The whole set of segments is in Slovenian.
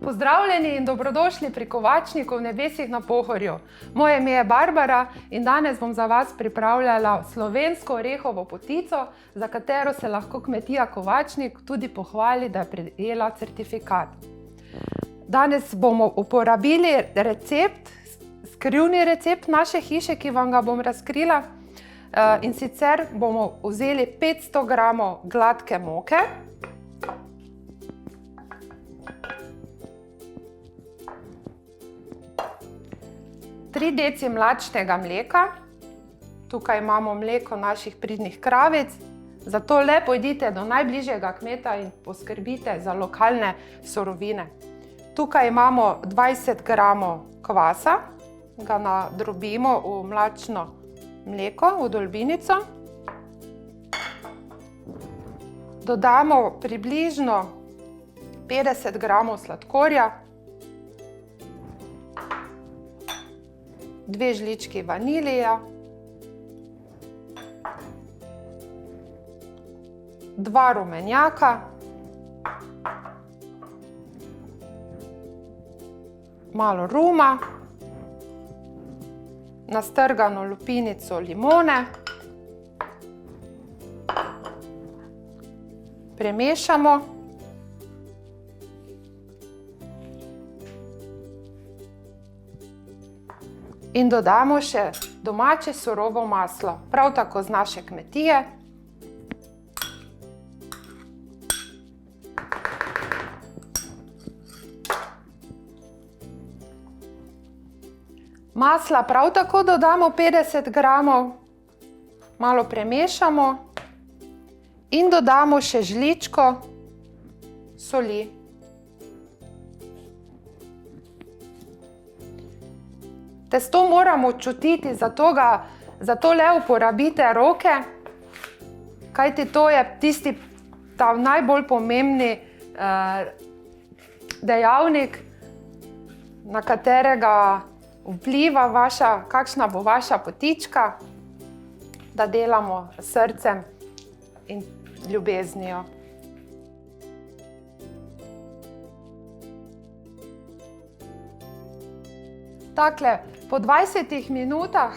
Pozdravljeni in dobrodošli pri Kovačniku v nebesih na Pohorju. Moje ime je Barbara in danes bom za vas pripravljala slovensko orehovo potico, za katero se lahko kmetija Kovačnik tudi pohvali, da je prejela certifikat. Danes bomo uporabili recept, skrivni recept naše hiše, ki vam ga bom razkrila. In sicer bomo vzeli 500 gramov gladke moke, 3 deci mlačnega mleka, tukaj imamo mleko naših pridnih kravic, zato le pojdite do najbližjega kmeta in poskrbite za lokalne surovine. Tukaj imamo 20 gramov kvasa, ga nadrobimo v mlačno mleko, v dolbinico. Dodamo približno 50 gramov sladkorja, 2 žlički vanilija, 2 rumenjaka, malo ruma, nastrgano lupinico limone. Premešamo. In dodamo še domače surovo maslo, prav tako z naše kmetije. Masla prav tako dodamo 50 gramov, malo premešamo in dodamo še žličko soli. Testo moramo čutiti, zato le uporabite roke, kajti to je tisti najbolj pomembni dejavnik, na katerega vpliva kakšna bo vaša potička, da delamo s srcem in ljubeznijo. Takle, po 20 minutah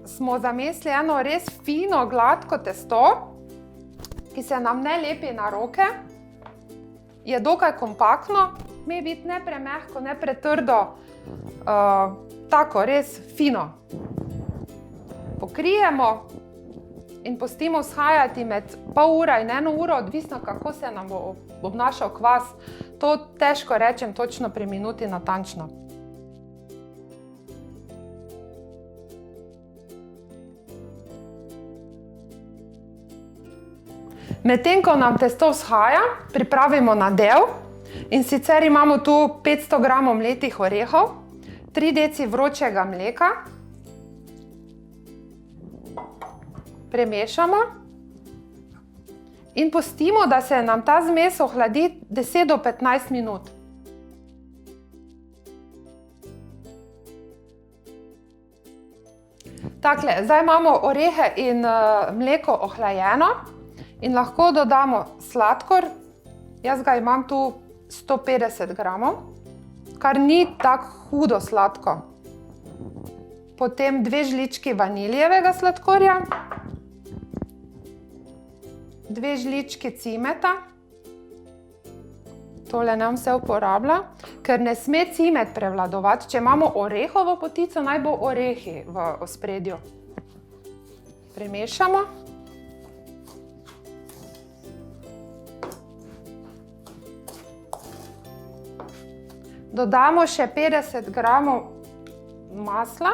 smo zamesili eno res fino, gladko testo, ki se nam ne lepi na roke. Je dokaj kompaktno, sme biti ne premehko, ne pretrdo, tako res fino. Pokrijemo in pustimo vzhajati med pol ura in 1 uro, odvisno kako se nam bo obnašal kvas. To težko rečem točno pri minuti natančno. Medtem ko nam testo vzhaja, pripravimo nadev. In sicer imamo tu 500 gramov mletih orehov, 3 deci vročega mleka. Premešamo in pustimo, da se nam ta zmes ohladi 10 do 15 minut. Takle, zdaj imamo orehe in mleko ohlajeno in lahko dodamo sladkor. Jaz ga imam tu 150 gramov, kar ni tako hudo sladko. Potem 2 žlički vanilijevega sladkorja, 2 žlički cimeta. Tole ne bom vse uporabila, ker ne sme cimet prevladovati. Če imamo orehovo potico, naj bo orehi v ospredju. Premešamo. Dodamo še 50 gramov masla.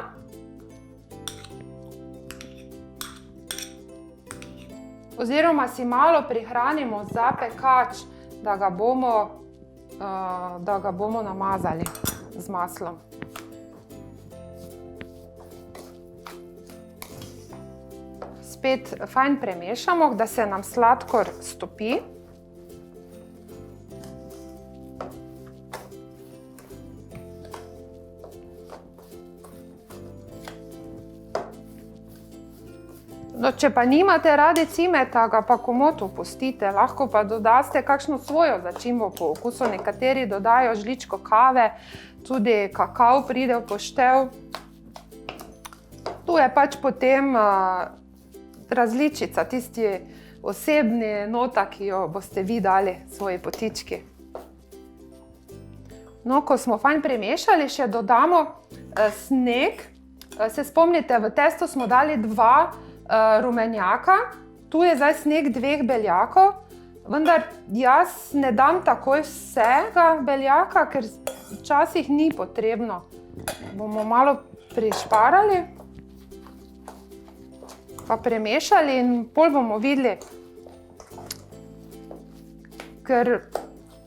Oziroma si malo prihranimo za pekač, da ga bomo namazali z maslom. Spet fajn premešamo, da se nam sladkor stopi. No, če pa nimate radi cimeta, ga pa komoto pustite, lahko pa dodaste kakšno svojo začimbo po okusu. Nekateri dodajo žličko kave, tudi kakao pride v poštev. Tu je pač potem različica, tisti osebni nota, ki jo boste vi dali svoji potički. No, ko smo fajn premešali, še dodamo sneg. Se spomnite, v testo smo dali 2 rumenjaka, tu je zdaj sneg 2 beljakov, vendar jaz ne dam takoj vsega beljaka, ker včasih ni potrebno. Bomo malo prišparali, pa premešali in pol bomo videli, ker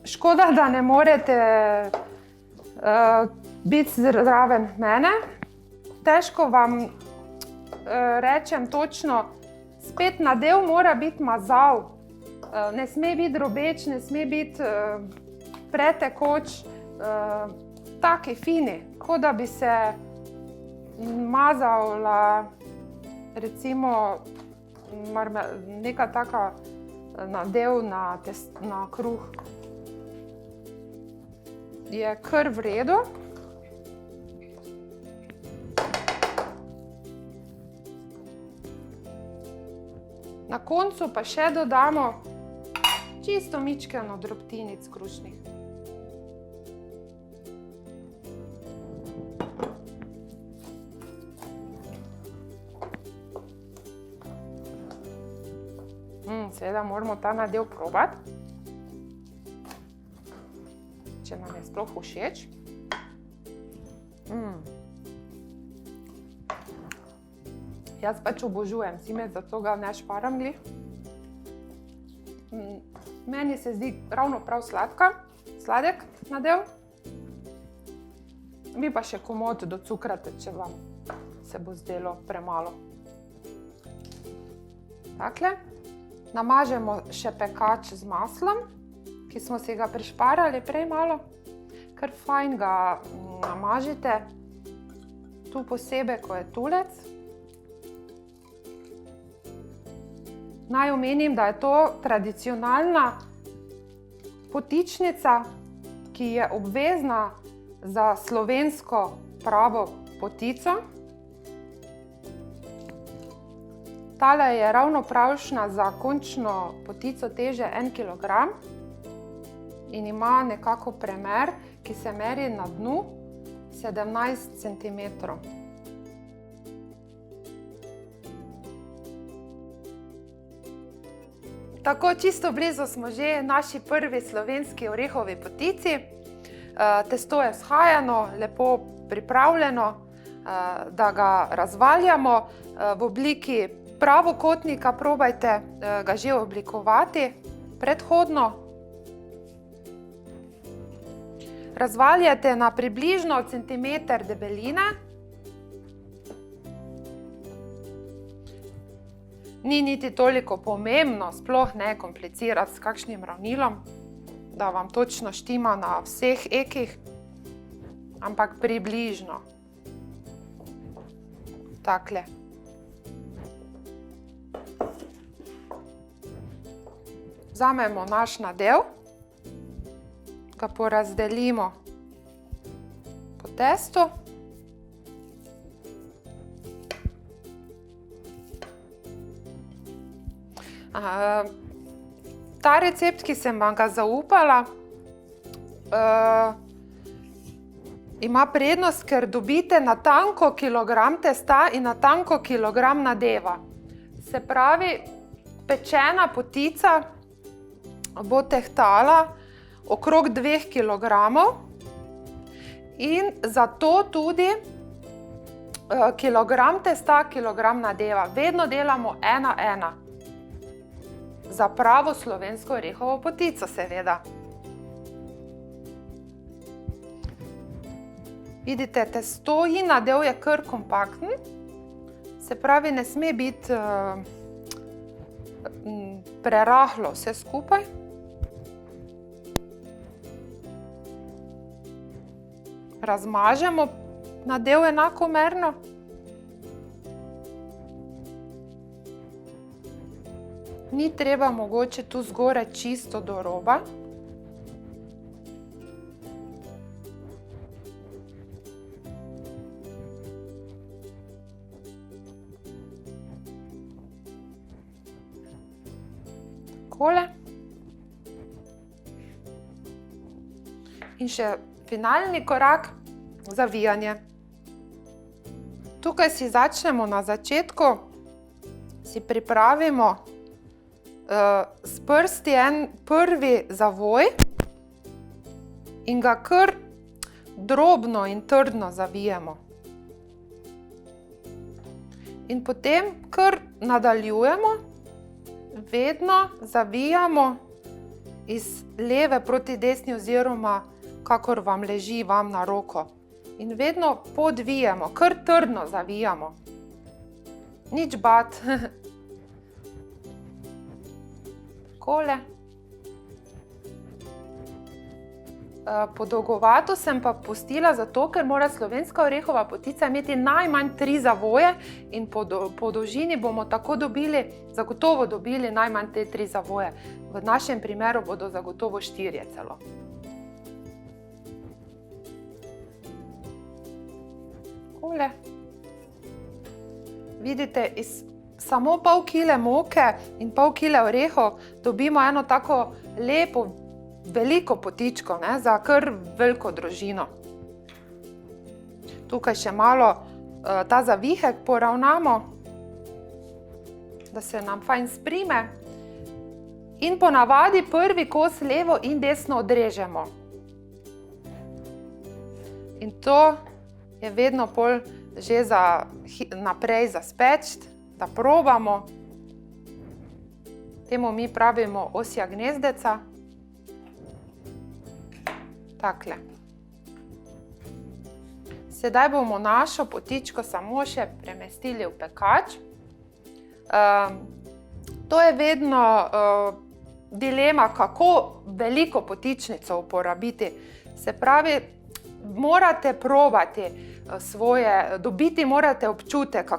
škoda, da ne morete biti zraven mene. Težko vam rečem točno, spet nadev mora biti mazav, ne sme biti drobeč, ne sme biti pretekoč, taki fini, kot da bi se mazala recimo neka taka nadev na kruh. Je kar v redu. Na koncu pa še dodamo čisto mičkeno drobtinic krušnih. Seveda moramo ta nadev probati, če nam je sploh všeč. Jaz pač obožujem cimet, zato ga ne šparam glih. Meni se zdi ravno prav sladek nadev. Vi pa še komot docukrate, če vam se bo zdelo premalo. Takle. Namažemo še pekač z maslom, ki smo si ga prišparali prej malo. Kar fajn ga namažite, tu posebej, ko je tulec. Naj omenim, da je to tradicionalna potičnica, ki je obvezna za slovensko pravo potico. Tale je ravno pravšna za končno potico teže 1 kilogram in ima nekako premer, ki se meri na dnu 17 centimetrov. Tako, čisto blizu smo že naši prvi slovenski orehovi potici. Testo je shajano, lepo pripravljeno, da ga razvaljamo v obliki pravokotnika. Probajte ga že oblikovati predhodno. Razvaljate na približno centimeter debeline. Ni niti toliko pomembno, sploh ne komplicirati s kakšnim ravnilom, da vam točno štima na vseh ekih, ampak približno. Takle. Vzamemo naš nadev, ga porazdelimo po testu. Ta recept, ki sem vam ga zaupala, ima prednost, ker dobite natanko kilogram testa in natanko kilogram nadeva. Se pravi, pečena potica bo tehtala okrog 2 kilogramov in zato tudi kilogram testa, kilogram nadeva. Vedno delamo 1:1. Za pravo slovensko orehovo potico, seveda. Vidite, testo in nadev je kar kompakten, se pravi, ne sme biti prerahlo vse skupaj. Razmažemo nadev enakomerno. Ni treba mogoče tu zgoraj čisto do roba. Takole. In še finalni korak, zavijanje. Tukaj si začnemo na začetku, si pripravimo s prsti en prvi zavoj in ga kar drobno in trdno zavijemo. In potem kar nadaljujemo, vedno zavijamo iz leve proti desni oziroma kakor vam leži vam na roko. In vedno podvijemo, kar trdno zavijamo. Nič bat. Takole. Podolgovato sem pa pustila zato, ker mora slovenska orehova potica imeti najmanj 3 zavoje in po dolžini bomo tako dobili, zagotovo dobili najmanj te 3 zavoje. V našem primeru bodo zagotovo 4 celo. Takole. Vidite, iz samo pol kile moke in pol kile orehov dobimo eno tako lepo, veliko potičko, ne, za kar veliko družino. Tukaj še malo ta zavihek poravnamo, da se nam fajn sprime. In ponavadi prvi kos levo in desno odrežemo. In to je vedno pol že naprej za speč, da probamo. Temu mi pravimo osja gnezdeca. Takle. Sedaj bomo našo potičko samo še premestili v pekač. To je vedno dilema, kako veliko potičnico uporabiti. Se pravi, morate probati dobiti morate občutek,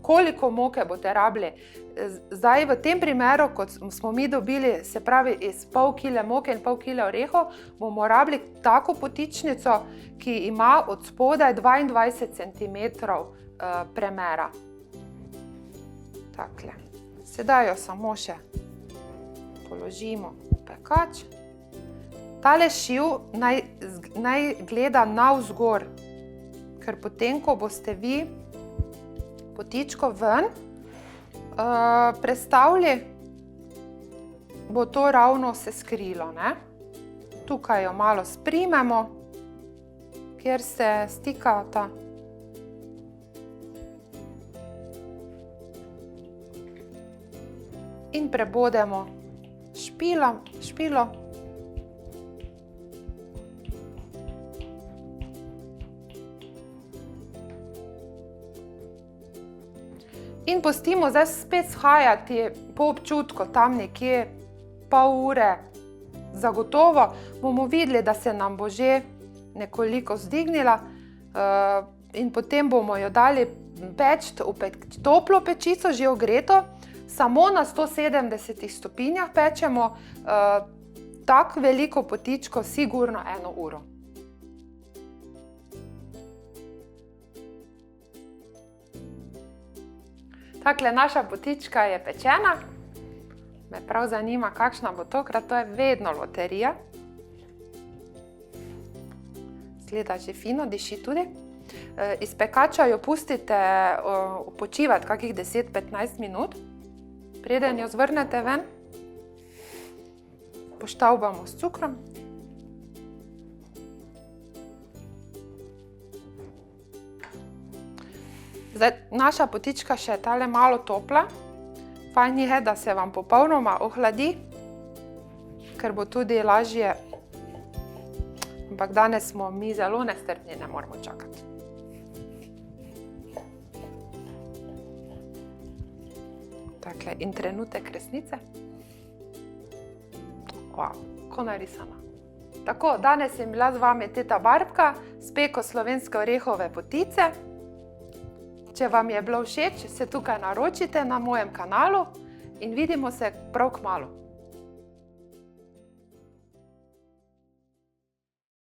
koliko moke boste rabili. Zdaj v tem primeru, kot smo mi dobili, se pravi iz pol kile moke in pol kile orehov, bomo rabili tako potičnico, ki ima od spodaj 22 cm premera. Takle. Sedaj jo samo še položimo v pekač. Tale šiv naj gleda navzgor, ker potem, ko boste vi potičko ven prestavili, bo to ravno se skrilo, ne? Tukaj jo malo sprimemo, kjer se stikata. In prebodemo špilo. In pustimo zdaj spet shajati po občutku, tam nekje pol ure. Zagotovo bomo videli, da se nam bo že nekoliko vzdignila in potem bomo jo dali peči v toplo pečico, že ogreto. Samo na 170 stopinjah pečemo tako veliko potičko, sigurno 1 uro. Takle, naša potička je pečena. Me prav zanima, kakšna bo tokrat, to je vedno loterija. Izgleda že fino, diši tudi. Iz pekača jo pustite počivati kakih 10-15 minut. Preden jo zvrnete ven, poštavbamo s cukrom. Zdaj, naša potička še je tale malo topla. Fajn je, da se vam popolnoma ohladi, ker bo tudi lažje. Ampak danes smo mi zelo nestrpni, ne moramo čakati. Takle, in trenutek resnice. Ko narisana. Tako, danes je bila z vami teta Barbka s peko slovenske orehove potice. Če vam je bilo všeč, se tukaj naročite na mojem kanalu in vidimo se prav kmalu.